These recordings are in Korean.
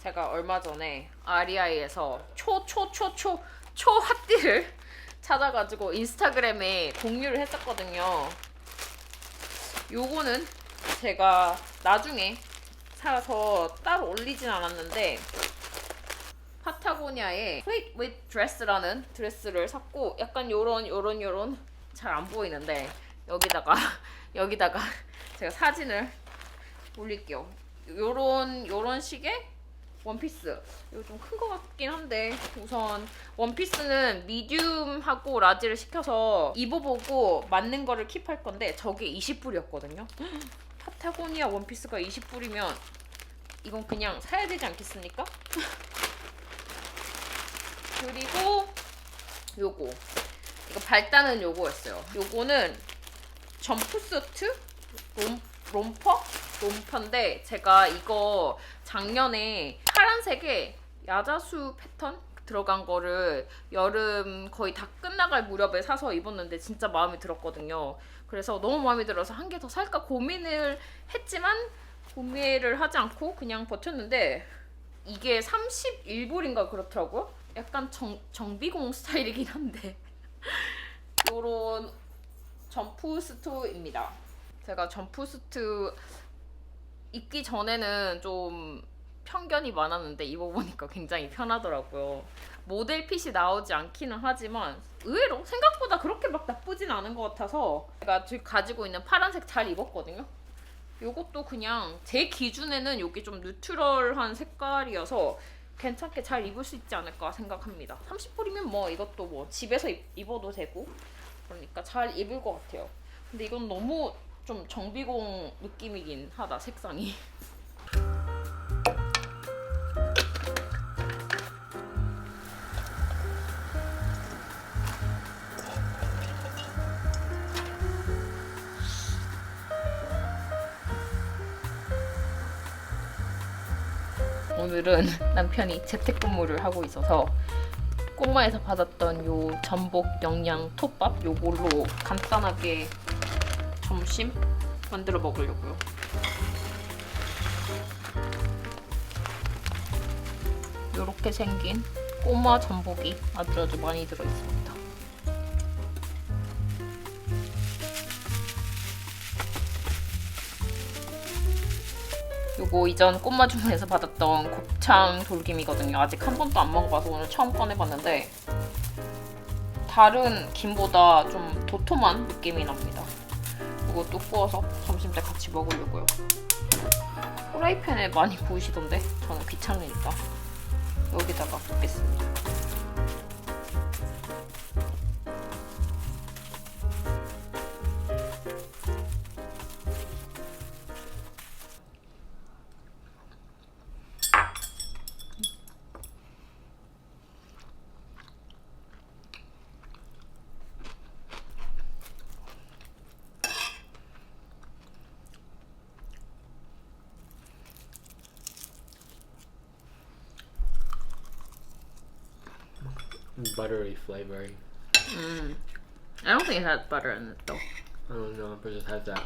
제가 얼마 전에 아리아이에서 초 핫딜을 찾아가지고 인스타그램에 공유를 했었거든요. 요거는 제가 나중에 사서 따로 올리진 않았는데 파타고니아의 Plate with Dress라는 드레스를 샀고 약간 요런 잘 안 보이는데 여기다가 제가 사진을 올릴게요. 요런 식의 원피스. 이거 좀 큰 거 같긴 한데 우선 원피스는 미디움하고 라지를 시켜서 입어보고 맞는 거를 킵할 건데 저게 20불이었거든요. 파타고니아 원피스가 20불이면 이건 그냥 사야 되지 않겠습니까? 그리고 이거 발단은 요거였어요. 요거는 점프수트 롬퍼인데 제가 이거 작년에 파란색에 야자수 패턴 들어간 거를 여름 거의 다 끝나갈 무렵에 사서 입었는데 진짜 마음에 들었거든요. 그래서 너무 마음에 들어서 한 개 더 살까 고민을 했지만 구매를 하지 않고 그냥 버텼는데 이게 31불인가 그렇더라고요. 약간 정비공 스타일이긴 한데 요런 점프수트입니다. 제가 점프수트 입기 전에는 좀 편견이 많았는데 입어보니까 굉장히 편하더라고요. 모델핏이 나오지 않기는 하지만 의외로 생각보다 그렇게 막 나쁘진 않은 것 같아서 제가 지금 가지고 있는 파란색 잘 입었거든요. 요것도 그냥 제 기준에는 요게 좀 뉴트럴한 색깔이어서 괜찮게 잘 입을 수 있지 않을까 생각합니다. 30불이면 뭐 이것도 뭐 집에서 입어도 되고 그러니까 잘 입을 것 같아요. 근데 이건 너무 좀 정비공 느낌이긴 하다, 색상이. 오늘은 남편이 재택근무를 하고 있어서 꼬마에서 받았던 요 전복 영양 톱밥 요걸로 간단하게 점심 만들어 먹으려고요. 요렇게 생긴 꼬마 전복이 아주 많이 들어있습니다. 요거 이전 꼬마 주문에서 받았던 곱창 돌김이거든요. 아직 한 번도 안 먹어봐서 오늘 처음 꺼내봤는데 다른 김보다 좀 도톰한 느낌이 납니다. 이것도 구워서 점심 때 같이 먹으려고요. 프라이팬에 많이 구우시던데 저는 귀찮으니까 여기다가 붓겠습니다. Buttery flavoring. I don't think it has butter in it though. I don't know if it just has that.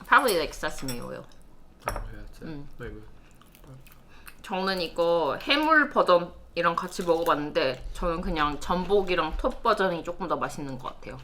Probably like sesame oil. Probably that's it. Maybe. 저는 이거 해물 버전이랑 같이 먹어봤는데 저는 그냥 전복이랑 톱 버전이 조금 더 맛있는 것 같아요.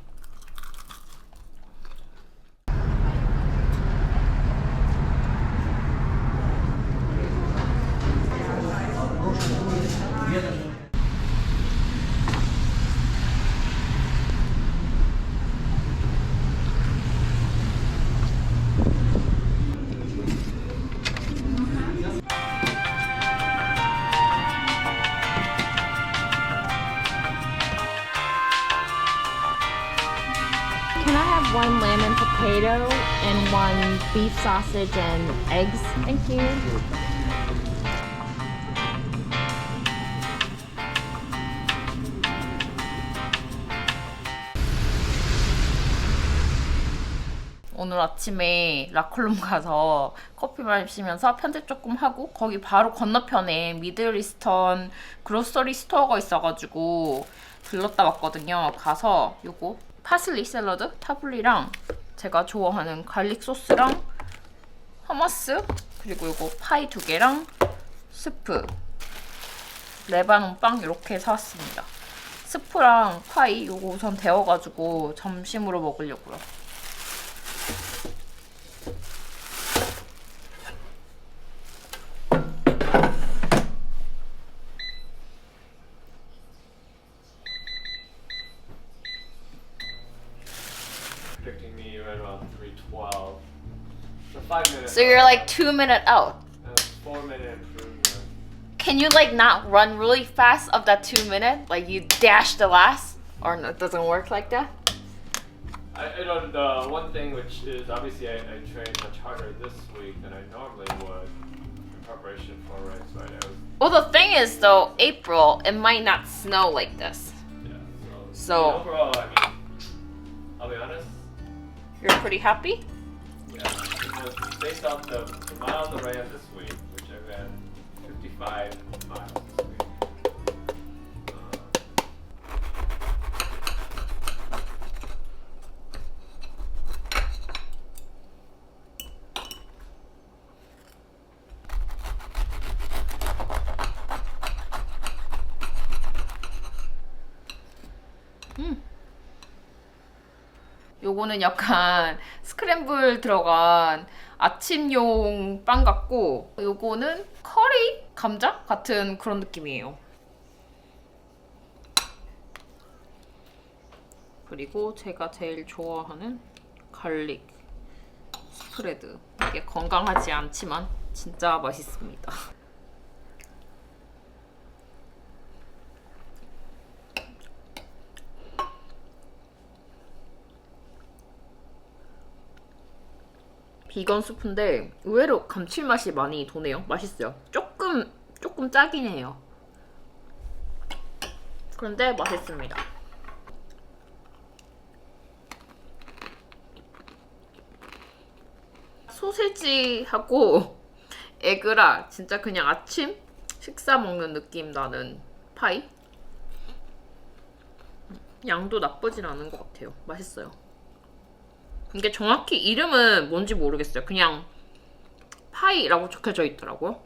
Can I have one lamb and potato and one beef sausage and eggs? Thank you. 오늘 아침에 라콜롬 가서 커피 마시면서 편집 조금 하고 거기 바로 건너편에 미들이스턴 그로서리 스토어가 있어가지고 들렀다 왔거든요. 가서 요거 파슬리 샐러드 타블리랑 제가 좋아하는 갈릭 소스랑 허머스 그리고 이거 파이 2개랑 스프, 레바논 빵 이렇게 사왔습니다. 스프랑 파이 요거 우선 데워가지고 점심으로 먹으려고요. Predicting me right around 3:12. So 5 minutes. So you're like 2 minutes out. 4-minute improvement. Can you like not run really fast of that 2 minutes? Like you dash the last? Or no, it doesn't work like that? I know the one thing which is obviously I trained much harder this week than I normally would in preparation for a race, right? I was, Well, the thing is though, April, it might not snow like this. yeah. So- overall, I mean, I'll be honest. You're pretty happy? Yeah, just based off the miles I ran this week, which I ran 55 miles this week. 요거는 약간 스크램블 들어간 아침용 빵 같고, 요거는 커리 감자 같은 그런 느낌이에요. 그리고 제가 제일 좋아하는 갈릭 스프레드. 이게 건강하지 않지만 진짜 맛있습니다. 비건 수프인데 의외로 감칠맛이 많이 도네요. 맛있어요. 조금 짜긴 해요. 그런데 맛있습니다. 소세지하고 에그라 진짜 그냥 아침 식사 먹는 느낌 나는 파이. 양도 나쁘진 않은 것 같아요. 맛있어요. 이게 정확히 이름은 뭔지 모르겠어요. 그냥 파이라고 적혀져 있더라고요.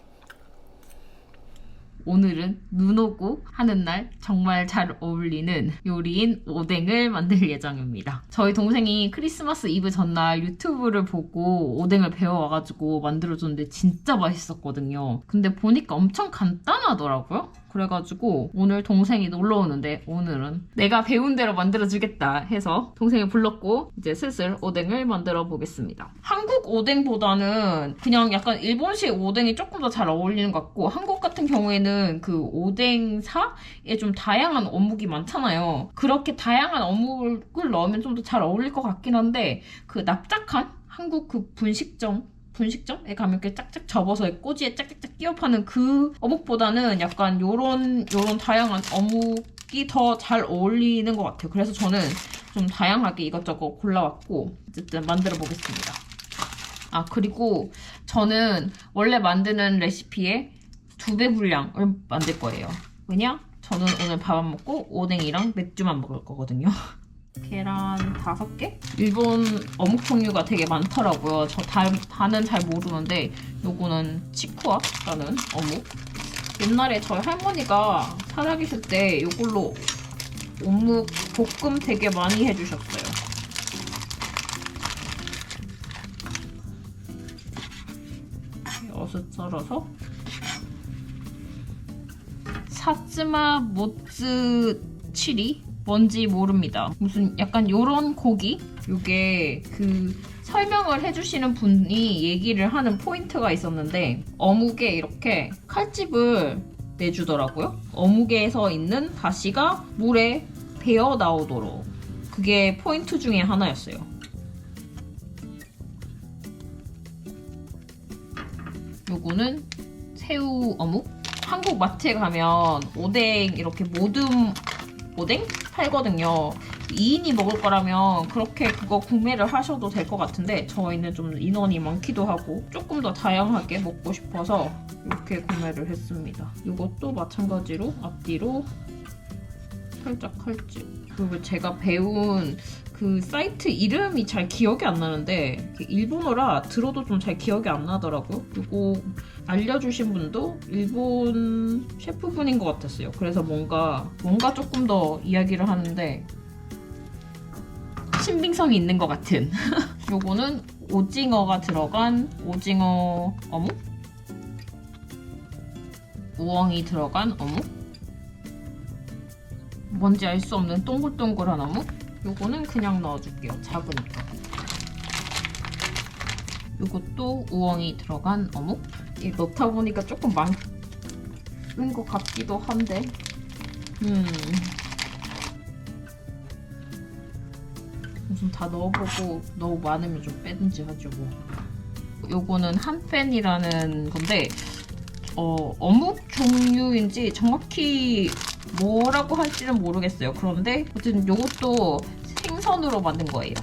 오늘은 눈 오고 하는 날 정말 잘 어울리는 요리인 오뎅을 만들 예정입니다. 저희 동생이 크리스마스 이브 전날 유튜브를 보고 오뎅을 배워와가지고 만들어줬는데 진짜 맛있었거든요. 근데 보니까 엄청 간단하더라고요. 그래가지고 오늘 동생이 놀러 오는데 오늘은 내가 배운 대로 만들어주겠다 해서 동생을 불렀고 이제 슬슬 오뎅을 만들어 보겠습니다. 한국 오뎅보다는 그냥 약간 일본식 오뎅이 조금 더 잘 어울리는 것 같고, 한국 같은 경우에는 그 오뎅사에 좀 다양한 어묵이 많잖아요. 그렇게 다양한 어묵을 넣으면 좀 더 잘 어울릴 것 같긴 한데, 그 납작한 한국 그 분식점에 가면 이렇게 짝짝 접어서 꼬지에 짝짝짝 끼워 파는 그 어묵보다는 약간 요런 다양한 어묵이 더 잘 어울리는 것 같아요. 그래서 저는 좀 다양하게 이것저것 골라왔고 어쨌든 만들어 보겠습니다. 아, 그리고 저는 원래 만드는 레시피의 2배 분량을 만들 거예요. 왜냐? 저는 오늘 밥 안 먹고 오뎅이랑 맥주만 먹을 거거든요. 계란 5개? 일본 어묵 종류가 되게 많더라고요. 저 다는 잘 모르는데 요거는 치쿠아라는 어묵. 옛날에 저희 할머니가 살아계실 때 요걸로 어묵 볶음 되게 많이 해주셨어요. 어슷 썰어서 사츠마 모츠 치리? 뭔지 모릅니다. 무슨 약간 요런 고기? 요게 그 설명을 해주시는 분이 얘기를 하는 포인트가 있었는데, 어묵에 이렇게 칼집을 내주더라고요. 어묵에서 있는 가시가 물에 배어 나오도록. 그게 포인트 중에 하나였어요. 요거는 새우 어묵. 한국 마트에 가면 오뎅 이렇게 모듬 오뎅 팔거든요. 2인이 먹을 거라면 그렇게 그거 구매를 하셔도 될 것 같은데, 저희는 좀 인원이 많기도 하고 조금 더 다양하게 먹고 싶어서 이렇게 구매를 했습니다. 이것도 마찬가지로 앞뒤로 살짝 칼집. 그리고 제가 배운 그 사이트 이름이 잘 기억이 안 나는데 일본어라 들어도 좀 잘 기억이 안 나더라고요. 그리고 알려주신 분도 일본 셰프분인 것 같았어요. 그래서 뭔가 조금 더 이야기를 하는데 신빙성이 있는 것 같은. 요거는 오징어가 들어간 오징어 어묵? 우엉이 들어간 어묵? 뭔지 알 수 없는 동글동글한 어묵? 요거는 그냥 넣어줄게요. 작으니까. 요것도 우엉이 들어간 어묵? 이게 넣다 보니까 조금 많은 것 같기도 한데 좀 다 넣어보고 너무 많으면 좀 빼든지 하죠 뭐. 요거는 한팬이라는 건데 어묵 종류인지 정확히 뭐라고 할지는 모르겠어요. 그런데 어쨌든 요것도 생선으로 만든 거예요.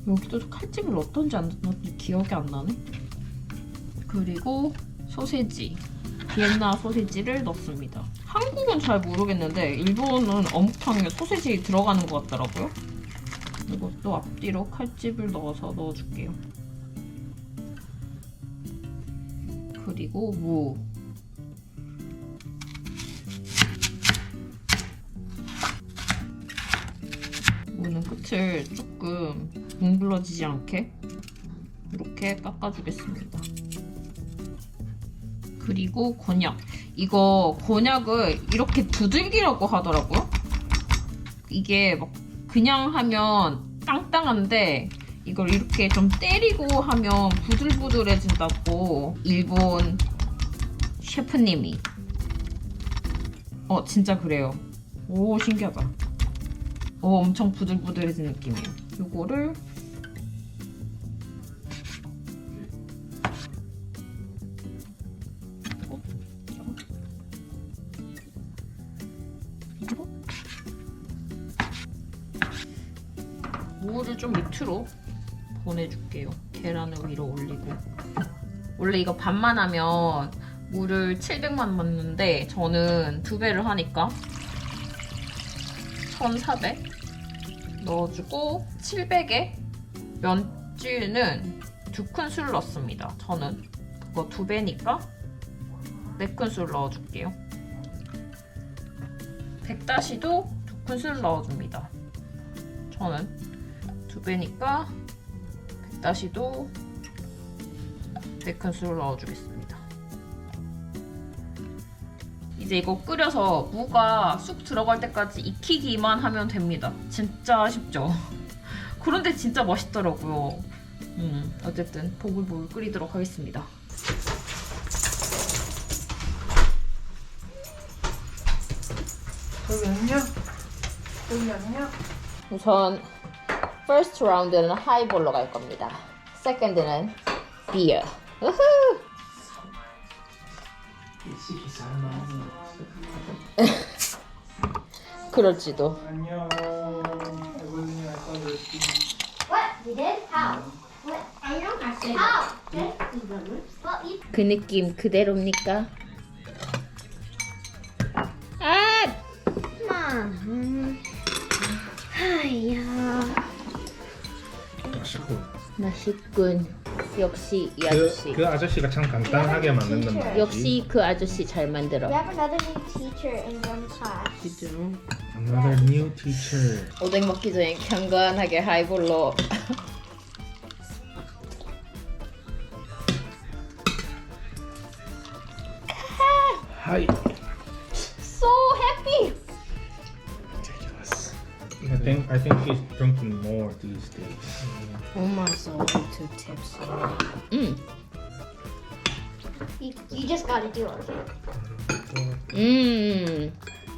여기도 칼집을 넣었던지 안 넣었던지 기억이 안 나네. 그리고 소세지, 비엔나 소세지를 넣습니다. 한국은 잘 모르겠는데 일본은 어묵탕에 소세지 들어가는 것 같더라고요. 이것도 앞뒤로 칼집을 넣어서 넣어줄게요. 그리고 무. 무는 끝을 조금 뭉글러지지 않게 이렇게 깎아주겠습니다. 그리고 곤약. 이거 곤약을 이렇게 두들기라고 하더라고요. 이게 막 그냥 하면 땅땅한데 이걸 이렇게 좀 때리고 하면 부들부들해진다고 일본 셰프님이. 진짜 그래요. 오, 신기하다. 엄청 부들부들해진 느낌이에요. 요거를 무를 좀 밑으로 보내줄게요. 계란을 위로 올리고. 원래 이거 반만 하면 무를 700만 넣는데 저는 2배를 하니까 1400 넣어주고 700에 면찌는 2큰술 넣습니다. 저는 그거 2배니까 4큰술 넣어줄게요. 백다시도 2큰술 넣어줍니다. 저는 2배니까 백다시도 4큰술 넣어주겠습니다. 이제 이거 끓여서 무가 쑥 들어갈 때까지 익히기만 하면 됩니다. 진짜 쉽죠? 그런데 진짜 맛있더라고요. 어쨌든 보글보글 끓이도록 하겠습니다. 우선 first 라운드는 하이볼로 갈 겁니다. second는 비어. 우후! 그럴지도. What? You did? How? What? I don't have to. How? Well, you 그 느낌 그대로입니까? 아! come on. 하야. 맛있고. 맛있군. 역시 이 아저씨. 그 아저씨가 참 간단하게 만든단 말이지. 역시 그 아저씨 잘 만들어. We have another new teacher in one class. 진짜로. Another new teacher. 오뎅 먹기 전에 간간하게 하이볼로. Hi. So happy. Ridiculous. I think she's drinking more these days. Almost all too tipsy. You just gotta do it.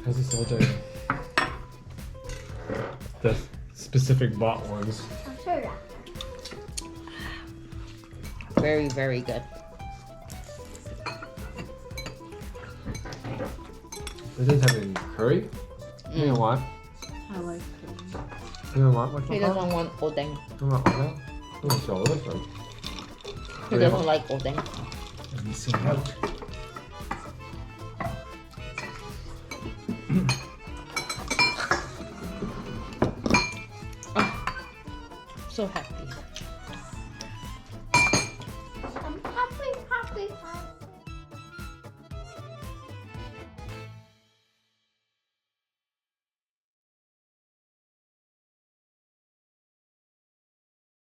This is all the specific bot ones. I'm sure that. Very, very good. This is having curry? You know what? I like it. You know what? What's He doesn't want 오뎅. You know what? It's all this one. He doesn't like 오뎅. Missing out. So happy.